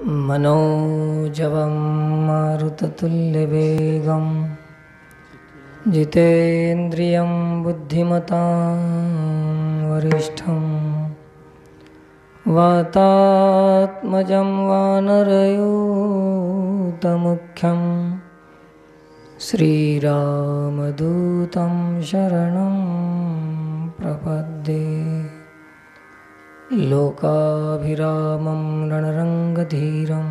मनोजवं मारुततुल्यवेगं जितेन्द्रियं बुद्धिमतां वरिष्ठं वातात्मजं वानरयूतमुख्यं श्रीरामदूतं शरणं प्रपद्ये। लोकाभिरामं रणरङ्गधीरं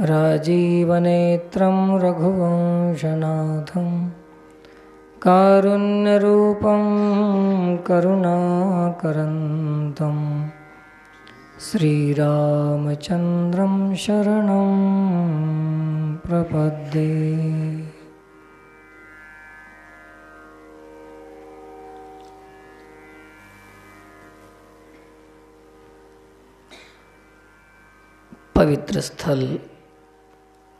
राजीवनेत्रं रघुवंशनाथं कारुण्यरूपं करुणाकरन्तं श्रीरामचन्द्रं शरणं प्रपद्ये। पवित्र स्थल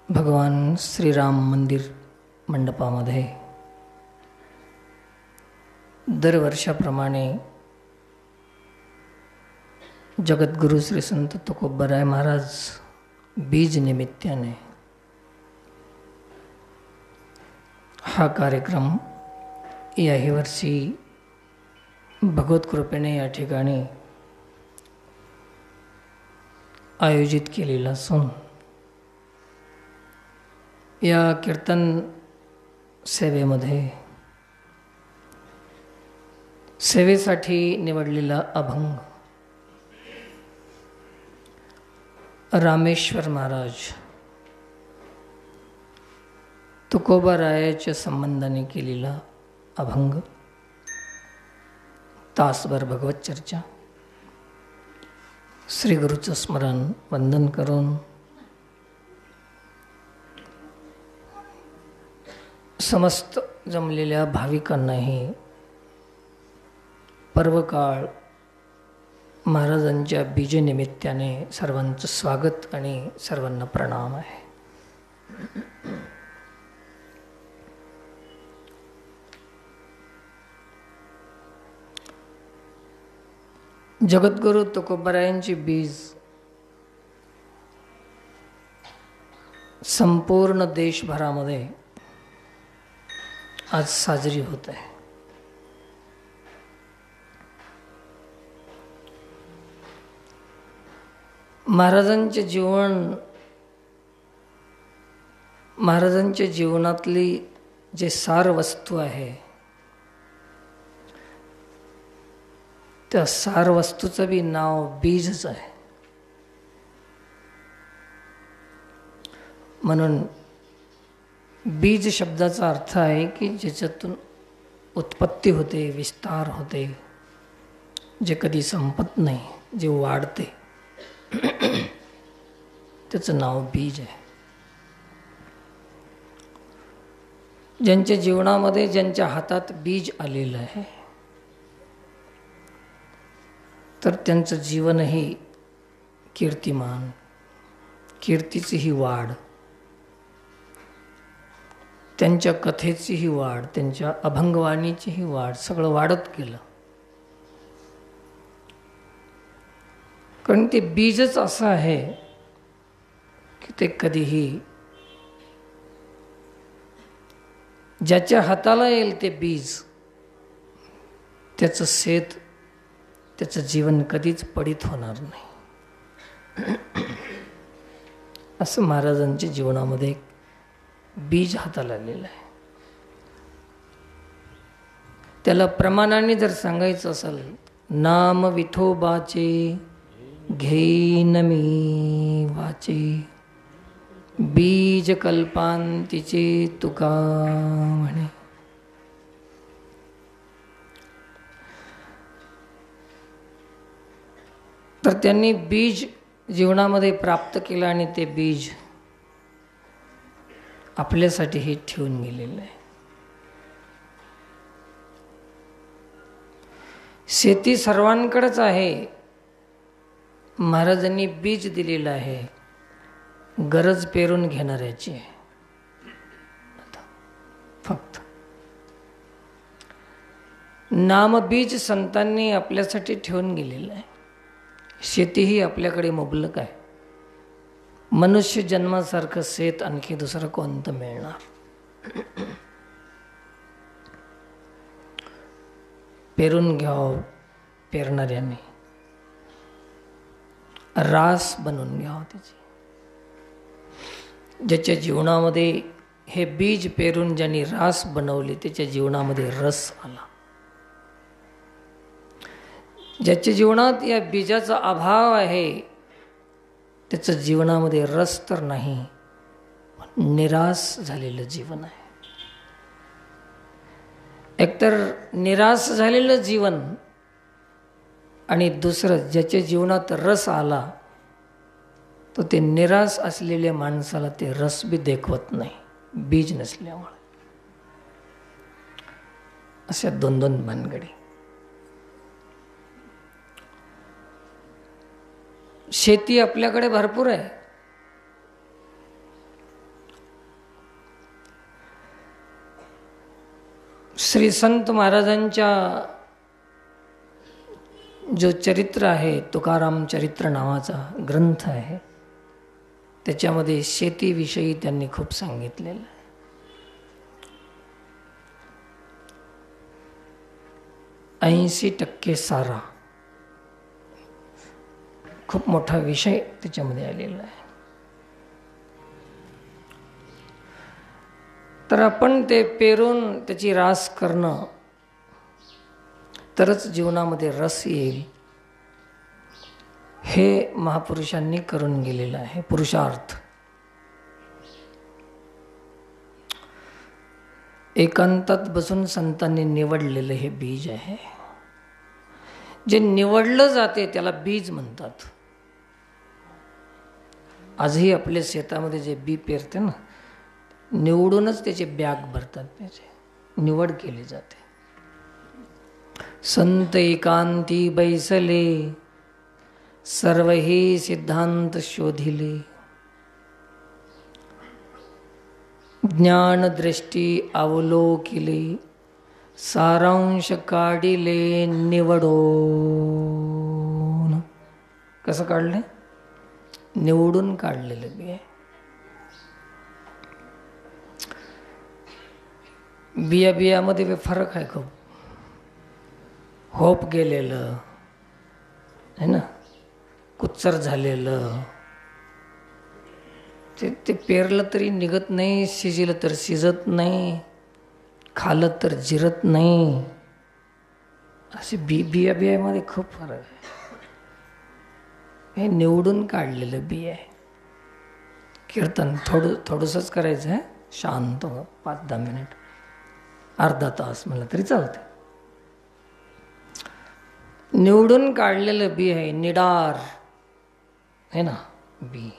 भगवान श्रीराम मंदिर मंडपामध्ये दरवर्षाप्रमाणे जगद्गुरु श्री संत तुकोबाराय महाराज बीज निमित्ताने हा कार्यक्रम याही वर्षी भगवत कृपेने या ठिकाणी आयोजित केलेला असून या कीर्तन सेवेमध्ये सेवेसाठी निवडलेला अभंग रामेश्वर महाराज तुकोबारायाच्या संबंधाने केलेला अभंग तासभर भगवत चर्चा श्री गुरुचं स्मरण वंदन करून समस्त जमलेल्या भाविकांनाही पर्वकाळ महाराजांच्या बीजनिमित्ताने सर्वांचं स्वागत आणि सर्वांना प्रणाम आहे. जगद्गुरु तुकोबारायांची बीज संपूर्ण देशभरामध्ये आज साजरी होत आहे. महाराजांचे जीवन, महाराजांच्या जीवनातली जे सार वस्तू आहे त्या सार वस्तूचं बी नाव बीजच आहे. म्हणून बीज शब्दाचा अर्थ आहे की ज्याच्यातून उत्पत्ती होते, विस्तार होते, जे कधी संपत नाही, जे वाढते, त्याचं नाव बीज आहे. ज्यांच्या जीवनामध्ये ज्यांच्या हातात बीज आलेलं आहे तर त्यांचं जीवनही कीर्तिमान, कीर्तीचीही वाढ, त्यांच्या कथेचीही वाढ, त्यांच्या अभंगवाणीचीही वाढ, सगळं वाढत गेलं. कारण ते बीजच असं आहे की ते कधीही ज्याच्या हाताला येईल ते बीज, त्याचं शेत, त्याचं जीवन कधीच पडित होणार नाही. असं महाराजांच्या जीवनामध्ये एक बीज हाताला आलेलं आहे. त्याला प्रमाणाने जर सांगायचं असेल, नाम विठोबाचे घेईन मी वाचे, बीज कल्पांतीचे तुका म्हणे. तर त्यांनी बीज जीवनामध्ये प्राप्त केलं आणि ते बीज आपल्यासाठीही ठेवून गेलेलं आहे. शेती सर्वांकडेच आहे, महाराजांनी बीज दिलेलं आहे, गरज पेरून घेणाऱ्याची आहे. फक्त नामबीज संतांनी आपल्यासाठी ठेवून गेलेलं आहे. शेती ही आपल्याकडे मुबलक आहे. मनुष्य जन्मासारखं शेत आणखी दुसरं कोणतं मिळणार? पेरून घ्यावं पेरणाऱ्याने, रास बनवून घ्यावं त्याची. ज्याच्या जीवनामध्ये हे बीज पेरून ज्यांनी रास बनवली त्याच्या जीवनामध्ये रस आला. ज्याच्या जीवनात या बीजाचा अभाव आहे त्याचं जीवनामध्ये रस तर नाही, पण निराश झालेलं जीवन आहे. एकतर निराश झालेलं जीवन आणि दुसरं ज्याच्या जीवनात रस आला तर ते निराश असलेल्या माणसाला ते रस बी देखवत नाही, बीज नसल्यामुळे. अशा दोन दोन भानगडी. शेती आपल्याकडे भरपूर आहे. श्री संत महाराजांच्या जो चरित्र आहे, तुकाराम चरित्र नावाचा ग्रंथ आहे, त्याच्यामध्ये शेतीविषयी त्यांनी खूप सांगितलेलं आहे. 80% सारा, खूप मोठा विषय त्याच्यामध्ये आलेला आहे. तर आपण ते पेरून त्याची रास करणं तरच जीवनामध्ये रस येईल, हे महापुरुषांनी करून गेलेलं आहे. पुरुषार्थ एकांतात बसून संतांनी निवडलेलं हे बीज आहे. जे निवडलं जाते त्याला बीज म्हणतात. आजही आपल्या शेतामध्ये जे बी पेरते ना, निवडूनच त्याचे बॅग भरतात, त्याचे निवड केली जाते. संत एकांती बैसले, सर्व हे सिद्धांत शोधिले. ज्ञान दृष्टी अवलोकिले, सारांश काढिले निवडून. कसं काढले? निवडून काढलेलं बी आहे. बियामध्ये फरक आहे खूप. होप गेलेलं है ना, कुच्चर झालेलं, ते पेरलं तरी निघत नाही, शिजलं तर शिजत नाही, खाल्लं तर जिरत नाही. असे बियामध्ये खूप फरक आहे. हे निवडून काढलेलं बी आहे. कीर्तन थोडंसंच करायचं आहे, शांत 5-10 मिनिट, अर्धा तास म्हणलं तरी चालतं. निवडून काढलेलं बी आहे, निडार है ना बी.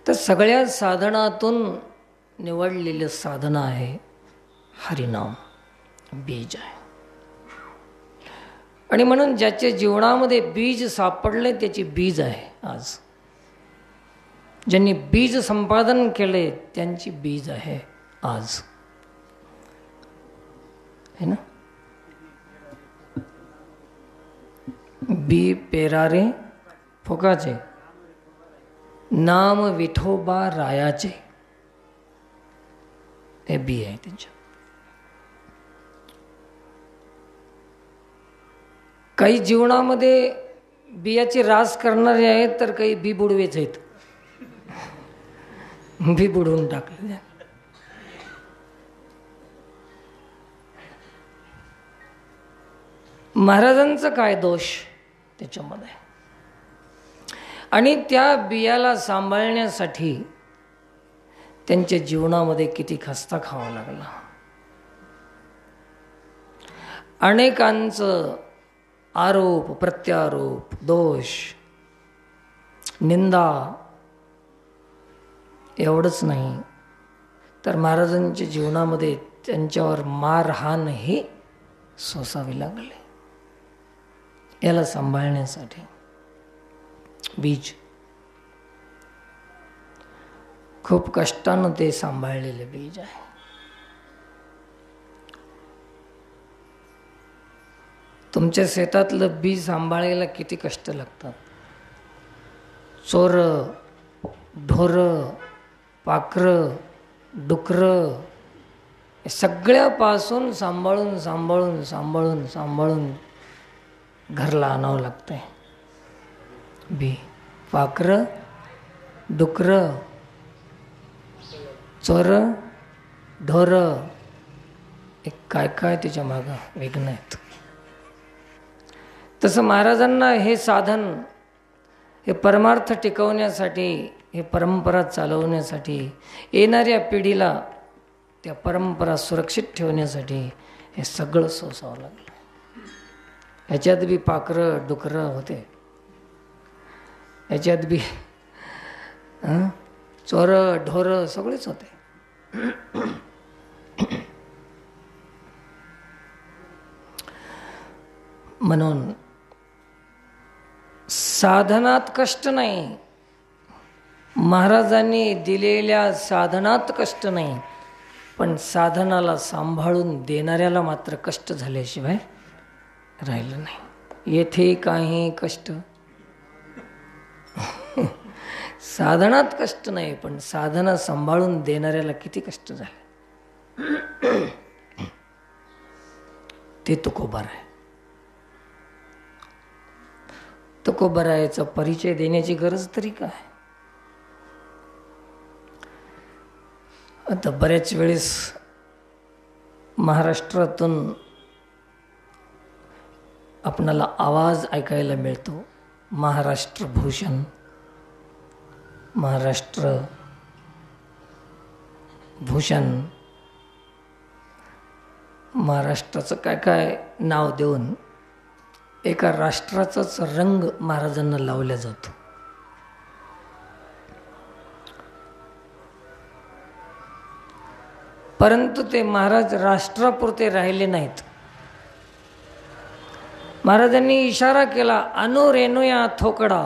तर सगळ्या साधनातून निवडलेलं साधन आहे हरिनाम, बीज आहे. आणि म्हणून ज्याच्या जीवनामध्ये बीज सापडले त्याची बीज आहे आज. ज्यांनी बीज संपादन केले त्यांची बीज आहे आज, है ना. बी पेरारे फुकाचे, नाम विठोबा रायाचे, हे बी आहे त्यांच्या. काही जीवनामध्ये बियाची रास करणारे आहेत, तर काही बी बुडवेच आहेत, बी बुडवून टाकले. महाराजांचं काय दोष त्याच्यामध्ये? आणि त्या बियाला सांभाळण्यासाठी त्यांच्या जीवनामध्ये किती खस्ता खावा लागला. अनेकांचं आरोप प्रत्यारोप, दोष, निंदा, एवढंच नाही तर महाराजांच्या जीवनामध्ये त्यांच्यावर मारहाणही सोसावी लागली. याला सांभाळण्यासाठी बीज खूप कष्टानं ते सांभाळलेले बीज आहे. तुमच्या शेतातलं बीज सांभाळायला किती कष्ट लागतात. चोर ढोरं, पाखरं, डुकरं सगळ्यापासून सांभाळून सांभाळून सांभाळून सांभाळून घरला आणावं लागतंय. बी पाखरं, डुकरं, चोरं, ढोरं एक काय काय त्याच्या मागं विघ्न आहेत. तसं महाराजांना हे साधन, हे परमार्थ टिकवण्यासाठी, हे परंपरा चालवण्यासाठी, येणाऱ्या पिढीला त्या परंपरा सुरक्षित ठेवण्यासाठी हे सगळं सोसावं लागलं. ह्याच्यात बी पाखरं डुकरं होते, ह्याच्यात बी चोरं ढोरं सगळेच होते. म्हणून साधनात कष्ट नाही, महाराजांनी दिलेल्या साधनात कष्ट नाही, पण साधनाला सांभाळून देणाऱ्याला मात्र कष्ट झाल्याशिवाय राहिलं नाही. येथे काही कष्ट साधनात कष्ट नाही, पण साधना सांभाळून देणाऱ्याला किती कष्ट झाले ते तुकोबार आहे. तुकोबारायाचा परिचय देण्याची गरज तरी काय. आता बऱ्याच वेळेस महाराष्ट्रातून आपणाला आवाज ऐकायला मिळतो, महाराष्ट्र भूषण, महाराष्ट्र भूषण, महाराष्ट्राचं काय काय नाव देऊन एका राष्ट्राचाच रंग महाराजांना लावला जातो. परंतु ते महाराज राष्ट्रापुरते राहिले नाहीत. महाराजांनी इशारा केला, अनुरेणुया थोकडा,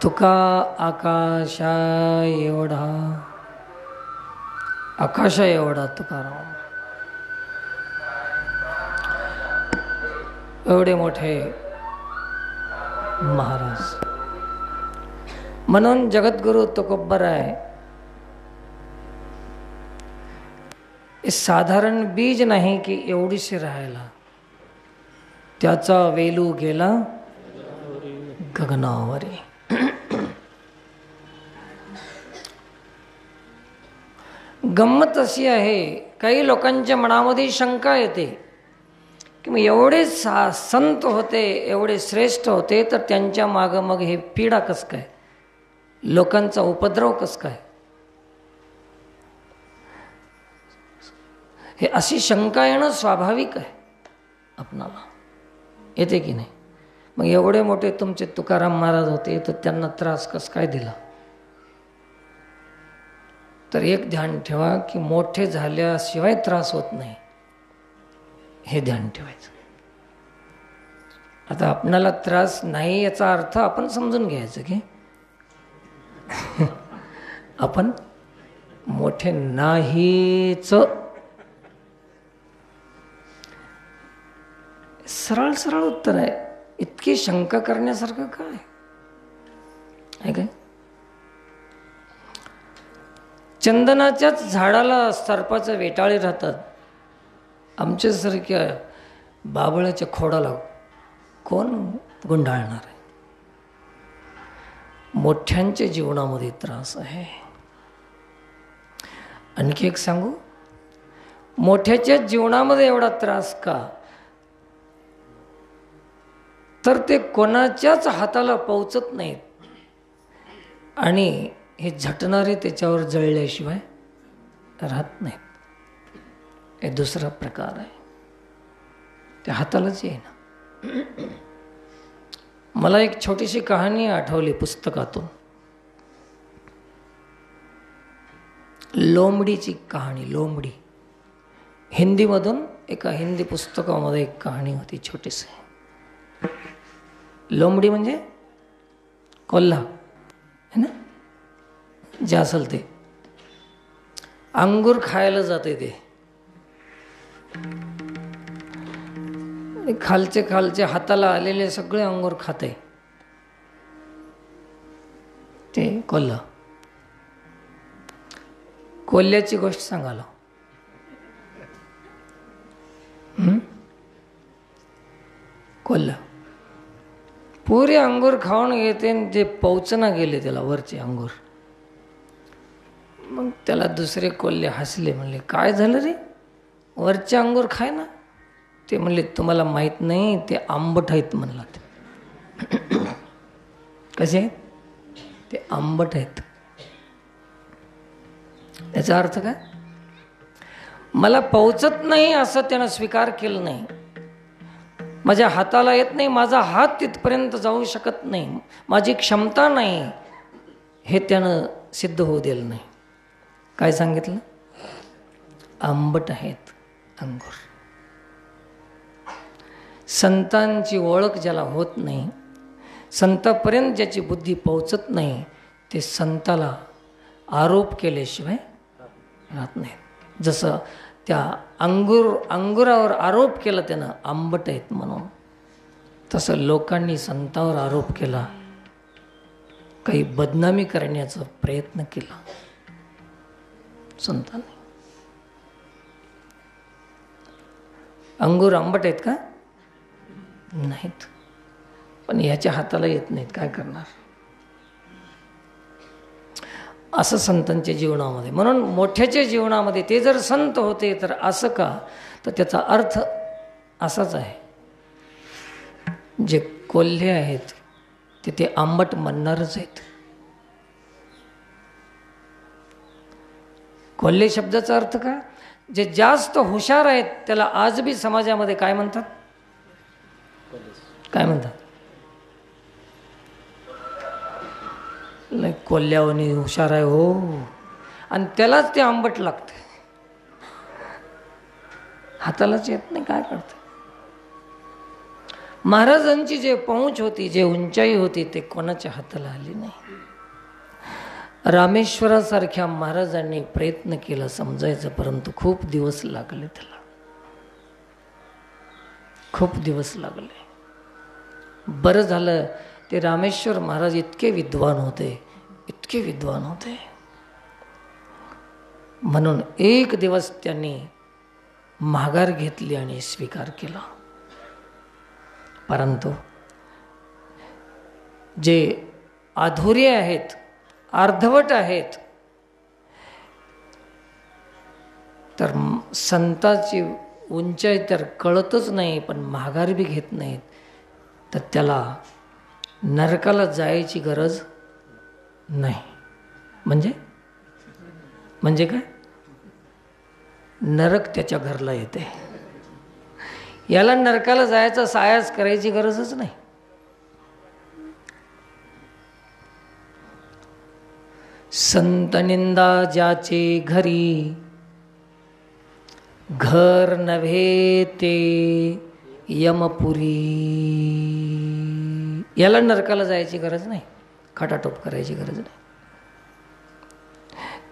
तुका आकाशा एवढा, आकाशा एवढा तुकाराम. एवढे मोठे महाराज. म्हणून जगद्गुरु तुकोबाराय हे साधारण बीज नाही की एवढीशी राहायला. त्याचा वेलू गेला गगनावरी. गंमत अशी आहे, काही लोकांच्या मनामध्ये शंका येते की मग एवढे संत होते, एवढे श्रेष्ठ होते, तर त्यांच्या मागं मग हे पीडा कसं काय, लोकांचा उपद्रव कसं काय. हे अशी शंका येणं स्वाभाविक आहे आपणाला, येते की नाही. मग एवढे मोठे तुमचे तुकाराम महाराज होते, तर त्यांना त्रास कसं काय दिला. तर एक ध्यान ठेवा की मोठे झाल्याशिवाय त्रास होत नाही, हे ध्यान ठेवायचं. आता आपणाला त्रास नाही याचा अर्थ आपण समजून घ्यायचं की आपण मोठे नाहीच. सरळ सरळ उत्तर आहे. इतकी शंका करण्यासारखं काय आहे काय. चंदनाच्याच झाडाला सर्पाचे वेटाळे राहतात. आमच्यासारख्या बाबळाच्या खोडाला कोण गुंडाळणार आहे. मोठ्यांच्या जीवनामध्ये त्रास आहे. आणखी एक सांगू, मोठ्याच्या जीवनामध्ये एवढा त्रास का, तर ते कोणाच्याच हाताला पोचत नाहीत आणि हे झटणारे त्याच्यावर जळल्याशिवाय राहत नाहीत. हे दुसरा प्रकार आहे, त्या हातालाच येईना. मला एक छोटीशी कहाणी आठवली पुस्तकातून, लोमडीची कहाणी. लोमडी हिंदीमधून एका हिंदी पुस्तकामध्ये एक कहाणी होती छोटीशी. लोमडी म्हणजे कोल्हा है ना, जे असेल ते अंगूर खायला जाते ते, खालचे खालचे हाताला आलेले सगळे अंगूर खाते. ते कोल्हा. कोल्ह्याची गोष्ट सांगालो. कोल्हा पुरे अंगूर खाऊन घेते, जे पौचना गेले त्याला वरचे अंगूर. मग त्याला दुसरे कोल्हे हसले, म्हणले काय झालं रे, वरचे अंगूर खाय ना. ते म्हणले तुम्हाला माहीत नाही, ते आंबट आहेत म्हणला. कसे? ते आंबट आहेत. याचा अर्थ काय? मला पौचत नाही असं त्यानं स्वीकार केलं नाही. माझ्या हाताला येत नाही, माझा हात तिथपर्यंत जाऊ शकत नाही, माझी क्षमता नाही, हे त्यानं सिद्ध होऊ दिलं नाही. काय सांगितलं? आंबट आहेत अंगूर. संतांची ओळख ज्याला होत नाही, संतापर्यंत ज्याची बुद्धी पोहोचत नाही, ते संताला आरोप केल्याशिवाय राहत नाही. जसं त्या अंगुरावर आरोप केला त्यानं, आंबट आहेत म्हणून, तसं लोकांनी संतावर आरोप केला, काही बदनामी करण्याचा प्रयत्न केला संतांनी. अंगूर आंबट आहेत का? नाहीत. पण याच्या हाताला येत नाहीत, काय करणार? असं संतांच्या जीवनामध्ये. म्हणून मोठ्याच्या जीवनामध्ये ते जर संत होते तर असं का? तर त्याचा अर्थ असाच आहे, जे कोल्हे आहेत ते आंबट म्हणणारच आहेत. कोल्हे शब्दाचा अर्थ काय? जे जास्त हुशार आहेत त्याला आज बी समाजामध्ये काय म्हणतात? काय म्हणतात? कोल्ह्यावानी हुशार आहे हो, आणि त्यालाच ते आंबट लागते, हातालाच येत नाही, काय करते? महाराजांची जे पहुंच होती, जे उंचाई होती, ते कोणाच्या हाताला आली नाही. रामेश्वरासारख्या महाराजांनी प्रयत्न केला समजायचं, परंतु खूप दिवस लागले त्याला, खूप दिवस लागले. बरं झालं ते रामेश्वर महाराज इतके विद्वान होते, इतके विद्वान होते, म्हणून एक दिवस त्यांनी माघार घेतली आणि स्वीकार केला. परंतु जे अधुरे आहेत, अर्धवट आहेत, तर संताची उंचाई तर कळतच नाही, पण माघार बी घेत नाहीत, तर त्याला नरकाला जायची गरज नाही. म्हणजे काय? नरक त्याच्या घरला येते. याला नरकाला जायचा सायास करायची गरजच नाही. संत निंदा ज्याचे घरी, घर नव्हे ते यमपुरी. याला नरकाला जायची गरज नाही, खटाटोप करायची गरज नाही.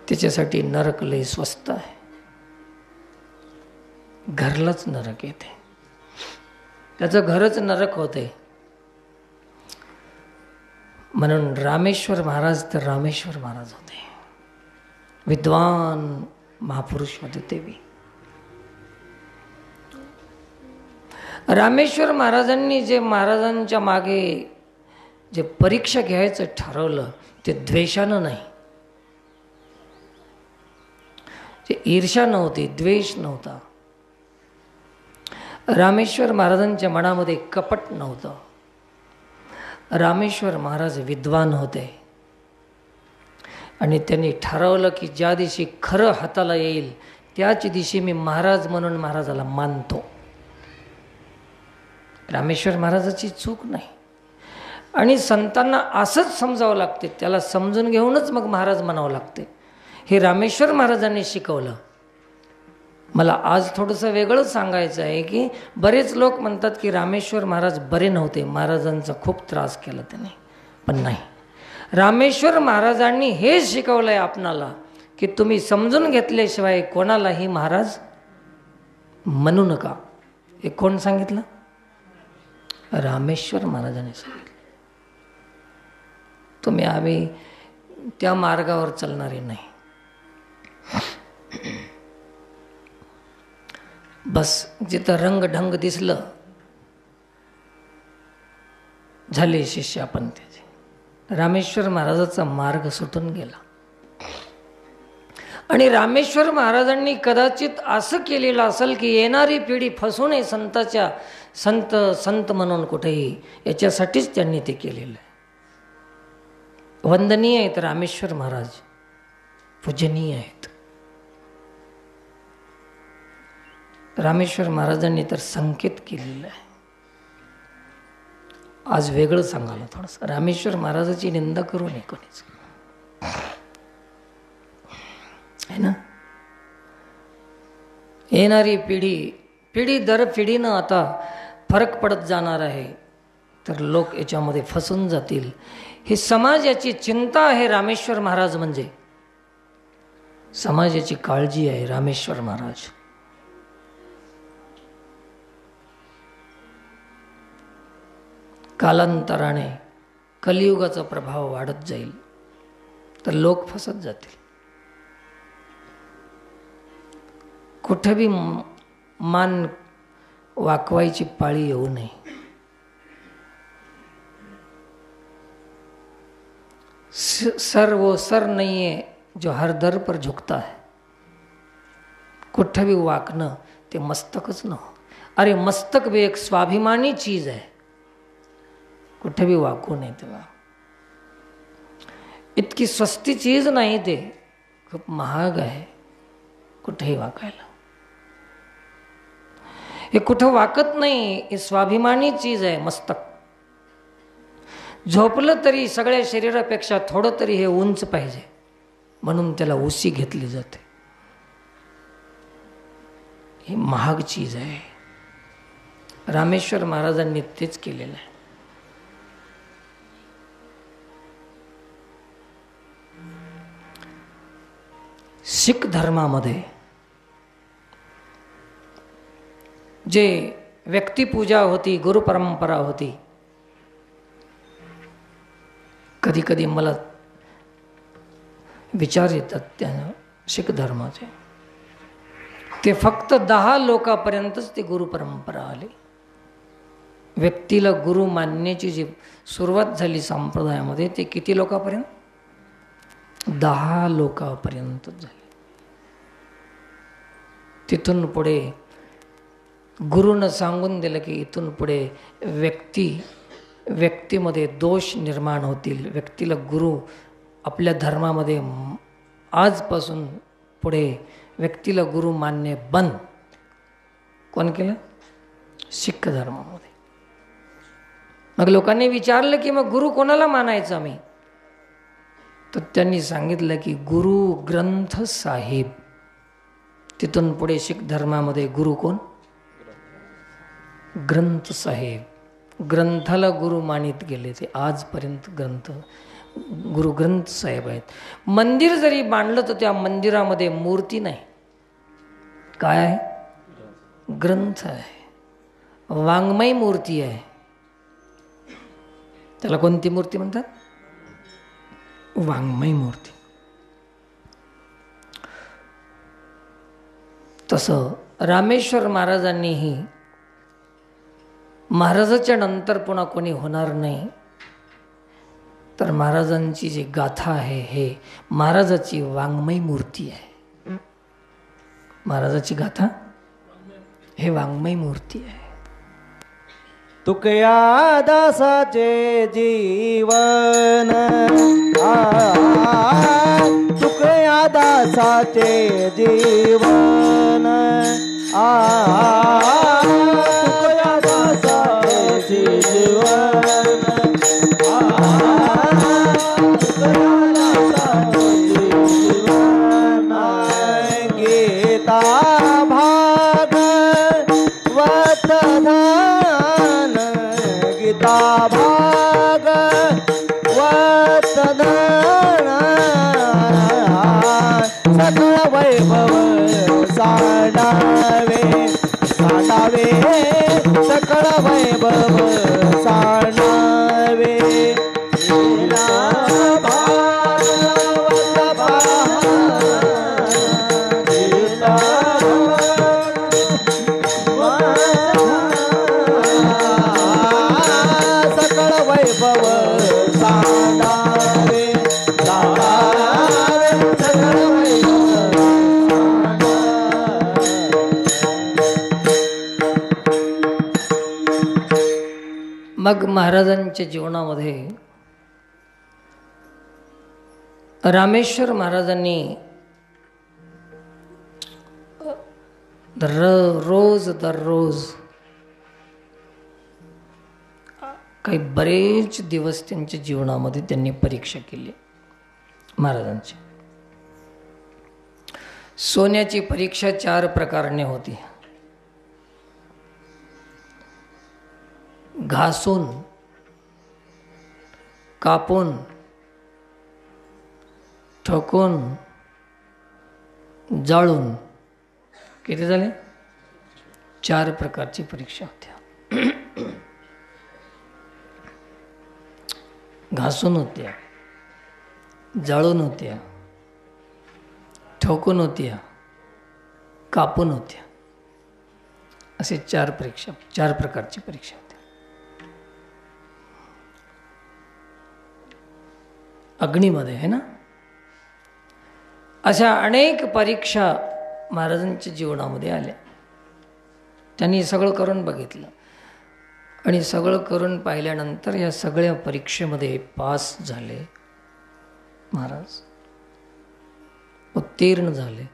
त्याच्यासाठी नरक लय स्वस्त आहे, घरलाच नरक येते, त्याचं घरच नरक होते. म्हणून रामेश्वर महाराज तर रामेश्वर महाराज होते, विद्वान महापुरुष होते. ते बी रामेश्वर महाराजांनी जे महाराजांच्या मागे जे परीक्षा घ्यायचं ठरवलं, ते द्वेषानं नाही, ते ईर्ष्या नव्हती, द्वेष नव्हता. रामेश्वर महाराजांच्या मनामध्ये कपट नव्हतं. रामेश्वर महाराज विद्वान होते आणि त्यांनी ठरवलं की ज्या दिवशी खरं हाताला येईल त्याच दिवशी मी महाराज म्हणून महाराजाला मानतो. रामेश्वर महाराजाची चूक नाही, आणि संतांना असंच समजावं लागते, त्याला समजून घेऊनच मग महाराज म्हणावं लागते. हे रामेश्वर महाराजांनी शिकवलं. मला आज थोडंसं वेगळंच सांगायचं आहे की बरेच लोक म्हणतात की रामेश्वर महाराज बरे नव्हते, महाराजांचा खूप त्रास केला त्याने, पण नाही. रामेश्वर महाराजांनी हे शिकवलं आहे आपणाला की तुम्ही समजून घेतल्याशिवाय कोणालाही महाराज म्हणू नका. हे कोण सांगितलं? रामेश्वर महाराजांनी सांगितलं. आम्ही त्या मार्गावर चालणारे नाही. बस जिथं रंग ढंग दिसलं झाले शिष्य आपण त्याचे. रामेश्वर महाराजाचा मार्ग सुटून गेला. आणि रामेश्वर महाराजांनी कदाचित असं केलेलं असेल की येणारी पिढी फसू नये संताच्या संत म्हणून कुठेही, याच्यासाठीच त्यांनी ते केलेलं आहे. वंदनीय आहेत रामेश्वर महाराज, पूजनीय आहेत. रामेश्वर महाराजांनी तर संकेत केलेला आहे. आज वेगळं सांगायला थोडंसं, रामेश्वर महाराजाची निंदा करू नये कोणीच, है ना. येणारी पिढी दर पिढीनं आता फरक पडत जाणार आहे, तर लोक याच्यामध्ये फसून जातील. ही समाजाची चिंता आहे रामेश्वर महाराज, म्हणजे समाजाची काळजी आहे रामेश्वर महाराज. कालांतराने कलियुगाचा प्रभाव वाढत जाईल, तर लोक फसत जातील. कुठे बी मान वाकवायची पाळी येऊ नये. सर वो सर नहीं है जो हर दर पर झुकता है. कुठे भी वाकणं ते मस्तकच न हो. अरे मस्तक भी एक स्वाभिमानी चीज आहे, कुठे भी वाकू नये त्याला. इतकी स्वस्ती चीज नाही, ते खूप महाग आहे कुठेही वाकायला. हे कुठं वाकत नाही, हे स्वाभिमानी चीज आहे मस्तक. झोपलं तरी सगळ्या शरीरापेक्षा थोडं तरी हे उंच पाहिजे, म्हणून त्याला उशी घेतली जाते. ही महाग चीज आहे. रामेश्वर महाराजांनी तेच केलेलं आहे. शीख धर्मामध्ये जे व्यक्तिपूजा होती, गुरुपरंपरा होती, कधी कधी मला विचार येतात त्या शीख धर्माचे. ते फक्त 10 लोकांपर्यंतच ती गुरुपरंपरा आली. व्यक्तीला गुरु मानण्याची जी सुरुवात झाली संप्रदायामध्ये, ते किती लोकांपर्यंत? 10 लोकांपर्यंत झाली. तिथून पुढे गुरुनं सांगून दिलं की इथून पुढे व्यक्तीमध्ये दोष निर्माण होतील. व्यक्तीला गुरु आपल्या धर्मामध्ये आजपासून पुढे व्यक्तीला गुरु मानणे बंद. कोण केलं? शीख धर्मामध्ये. मग लोकांनी विचारलं की मग गुरु कोणाला मानायचं आम्ही? तर त्यांनी सांगितलं की गुरु ग्रंथ साहिब. तिथून पुढे शीख धर्मामध्ये गुरु कोण? ग्रंथ साहेब. ग्रंथाला गुरु मानित गेले ते आजपर्यंत. गुरु ग्रंथ साहेब आहेत. मंदिर जरी बांधलं तर त्या मंदिरामध्ये मूर्ती नाही. काय आहे? ग्रंथ आहे, वाङ्मय मूर्ती आहे. त्याला कोणती मूर्ती म्हणतात? वाङ्मय मूर्ती. तसं रामेश्वर महाराजांनीही, महाराजाच्या नंतर पुन्हा कोणी होणार नाही, तर महाराजांची जी गाथा आहे हे महाराजाची वाङ्मय मूर्ती आहे. महाराजाची गाथा हे वाङ्मय मूर्ती आहे. तुकया दासाचे जीवन, तुकया दासाचे जीवन, तुकया दासाचे जीवन, गीता भागवत धन, गीता भागवत धन, सकळ वैभव साडावे, साडावे सकळ वैभव साडावे. वैभव साधावे साधावे सकळ वैभव मग महाराजांच्या जीवनामध्ये रामेश्वर महाराजांनी दररोज काही बरेच दिवस त्यांच्या जीवनामध्ये त्यांनी परीक्षा केली महाराजांची. सोन्याची परीक्षा 4 प्रकारने होती. घासून, कापून, ठोकून, जाळून. किती झाले? 4 प्रकारची परीक्षा होत्या. घासून होत्या, जाळून होत्या, ठोकून होत्या, कापून होत्या. असे 4 प्रकारची परीक्षा होत्या. अग्नीमध्ये आहे ना. अशा अनेक परीक्षा महाराजांच्या जीवनामध्ये आल्या. त्यांनी सगळं करून बघितलं आणि सगळं करून पाहिल्यानंतर या सगळ्या परीक्षेमध्ये पास झाले महाराज, उत्तीर्ण झाले.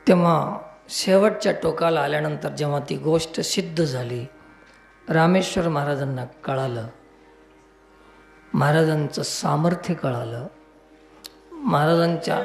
तेव्हा शेवटच्या टोकाला आल्यानंतर जेव्हा ती गोष्ट सिद्ध झाली, रामेश्वर महाराजांना कळालं, महाराजांचं सामर्थ्य कळालं, महाराजांच्या